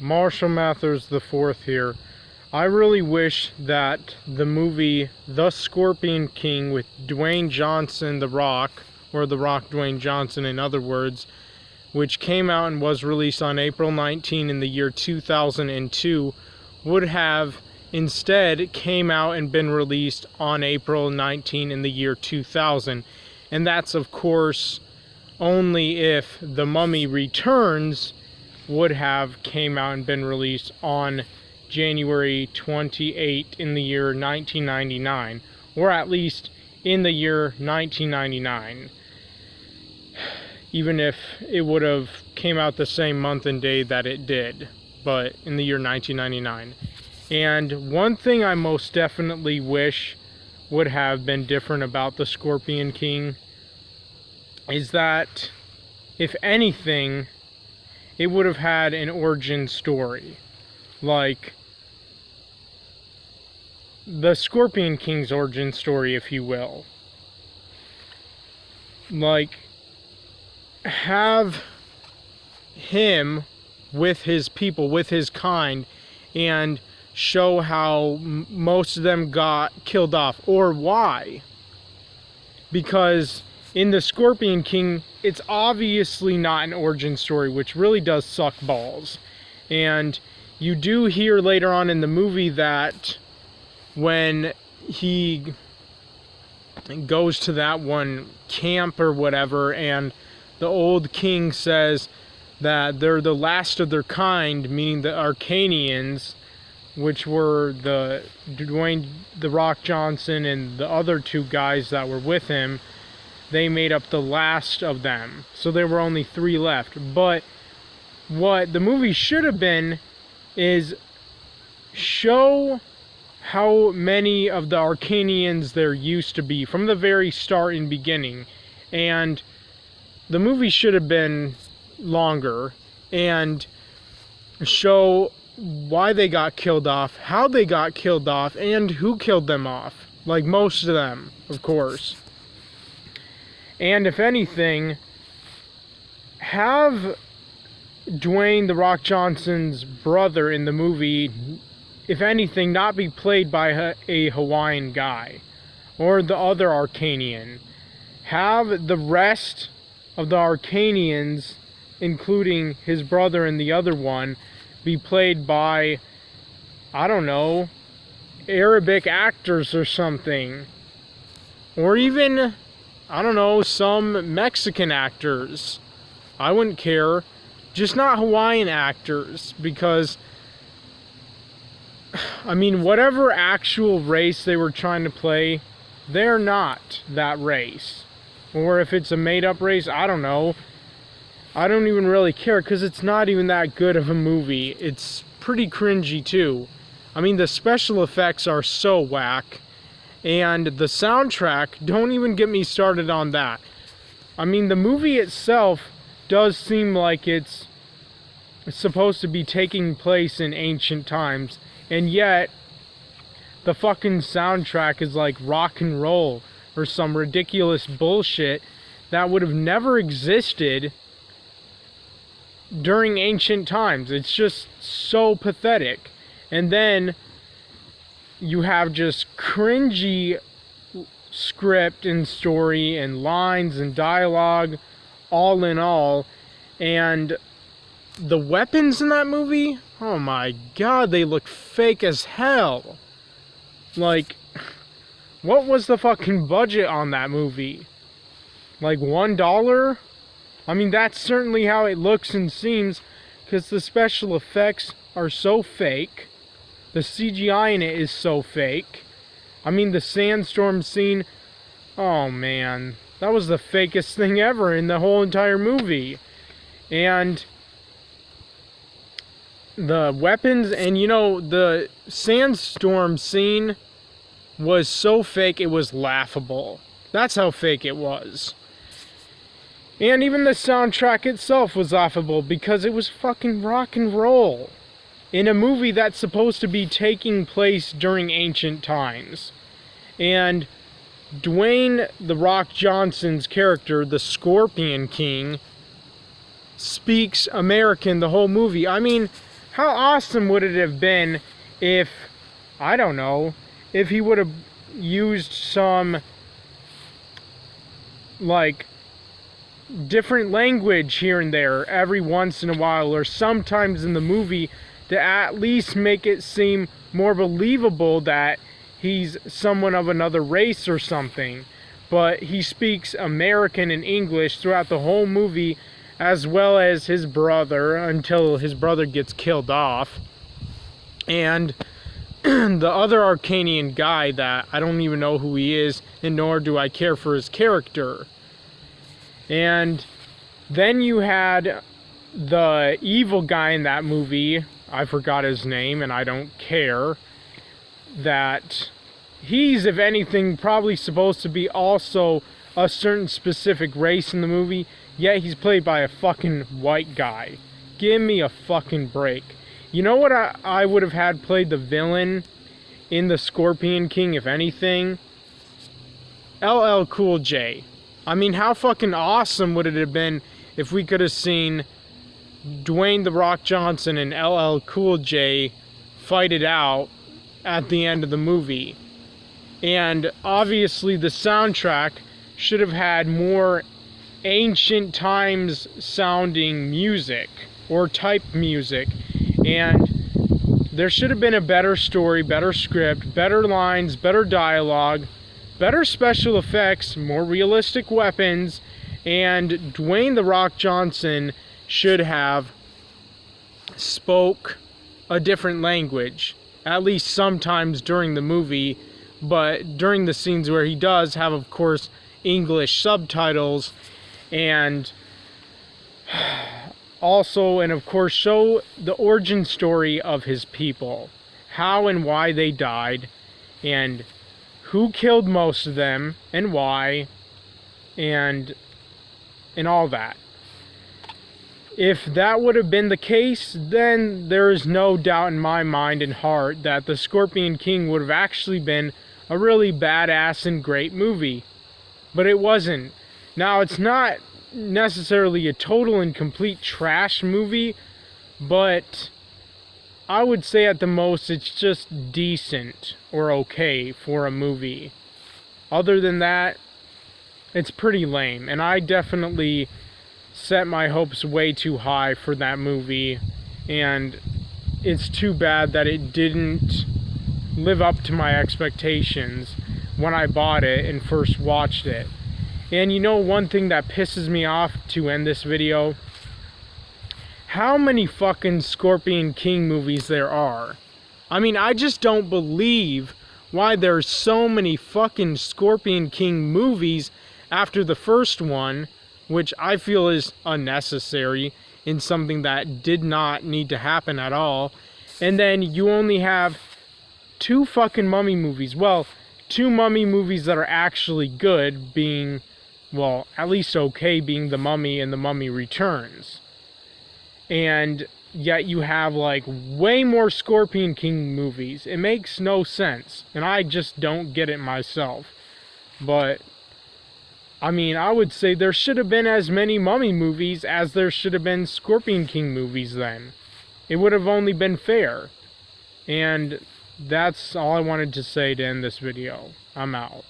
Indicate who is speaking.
Speaker 1: Marshall Mathers IV here. I really wish that the movie The Scorpion King with Dwayne Johnson, The Rock, or The Rock Dwayne Johnson in other words, which came out and was released on April 19 in the year 2002, would have instead came out and been released on April 19 in the year 2000. And that's, of course, only if The Mummy Returns would have came out and been released on January 28 in the year 1999, or at least in the year 1999, even if it would have came out the same month and day that it did, but in the year 1999. And one thing I most definitely wish would have been different about The Scorpion King is that, if anything, it would have had an origin story. Like the Scorpion King's origin story, if you will. Like, have him with his people, with his kind, and show how most of them got killed off, or why. Because in The Scorpion King, it's obviously not an origin story, which really does suck balls. And you do hear later on in the movie that when he goes to that one camp or whatever, and the old king says that they're the last of their kind, meaning the Arcanians, which were the Dwayne "The Rock" Johnson and the other two guys that were with him, they made up the last of them. So there were only 3 left. But what the movie should have been is show how many of the Arcanians there used to be from the very start and beginning. And the movie should have been longer and show why they got killed off, how they got killed off, and who killed them off. Like most of them, of course. And if anything, have Dwayne "The Rock" Johnson's brother in the movie, if anything, not be played by a Hawaiian guy or the other Arcanian. Have the rest of the Arcanians, including his brother and the other one, be played by, I don't know, Arabic actors or something. Or even, I don't know, some Mexican actors. I wouldn't care. Just not Hawaiian actors, because, I mean, whatever actual race they were trying to play, they're not that race. Or if it's a made-up race, I don't know. I don't even really care, because it's not even that good of a movie. It's pretty cringy, too. I mean, the special effects are so whack. And the soundtrack, don't even get me started on that. I mean, the movie itself does seem like it's supposed to be taking place in ancient times. And yet, the fucking soundtrack is like rock and roll or some ridiculous bullshit that would have never existed during ancient times. It's just so pathetic. And then you have just cringy script and story and lines and dialogue, all in all. And the weapons in that movie, oh my god, they look fake as hell. Like, what was the fucking budget on that movie? Like $1? I mean, that's certainly how it looks and seems, because the special effects are so fake. The CGI in it is so fake. I mean, the sandstorm scene, oh man, that was the fakest thing ever in the whole entire movie. And the weapons, and you know, the sandstorm scene was so fake it was laughable. That's how fake it was. And even the soundtrack itself was laughable because it was fucking rock and roll in a movie that's supposed to be taking place during ancient times. And Dwayne "The Rock" Johnson's character, the Scorpion King, speaks American the whole movie. I mean, How awesome would it have been if, I don't know, if he would have used some, like, different language here and there every once in a while, or sometimes in the movie, to at least make it seem more believable that he's someone of another race or something. But he speaks American and English throughout the whole movie, as well as his brother, until his brother gets killed off. And the other Arcanian guy that I don't even know who he is, and nor do I care for his character. And then you had the evil guy in that movie, I forgot his name and I don't care, that he's, if anything, probably supposed to be also a certain specific race in the movie, yet he's played by a fucking white guy. Give me a fucking break. You know what I would have had played the villain in The Scorpion King, if anything? LL Cool J. I mean, how fucking awesome would it have been if we could have seen Dwayne "The Rock" Johnson and LL Cool J fight it out at the end of the movie. And obviously the soundtrack should have had more ancient times sounding music, or type music. And there should have been a better story, better script, better lines, better dialogue, better special effects, more realistic weapons, and Dwayne "The Rock" Johnson should have spoke a different language, at least sometimes during the movie, but during the scenes where he does have, of course, English subtitles, and also, and of course, show the origin story of his people, how and why they died, and who killed most of them, and why, and all that. If that would have been the case, then there is no doubt in my mind and heart that The Scorpion King would have actually been a really badass and great movie. But it wasn't. Now, it's not necessarily a total and complete trash movie, but I would say at the most it's just decent or okay for a movie. Other than that, it's pretty lame, and I definitely set my hopes way too high for that movie, and it's too bad that it didn't live up to my expectations when I bought it and first watched it. And you know, one thing that pisses me off to end this video, how many fucking Scorpion King movies there are. I mean, I just don't believe why there's so many fucking Scorpion King movies after the first one, which I feel is unnecessary and something that did not need to happen at all. And then you only have 2 fucking Mummy movies. Well, 2 Mummy movies that are actually good, being, well, at least okay, being The Mummy and The Mummy Returns. And yet you have, like, way more Scorpion King movies. It makes no sense, and I just don't get it myself. But I mean, I would say there should have been as many Mummy movies as there should have been Scorpion King movies then. It would have only been fair. And that's all I wanted to say to end this video. I'm out.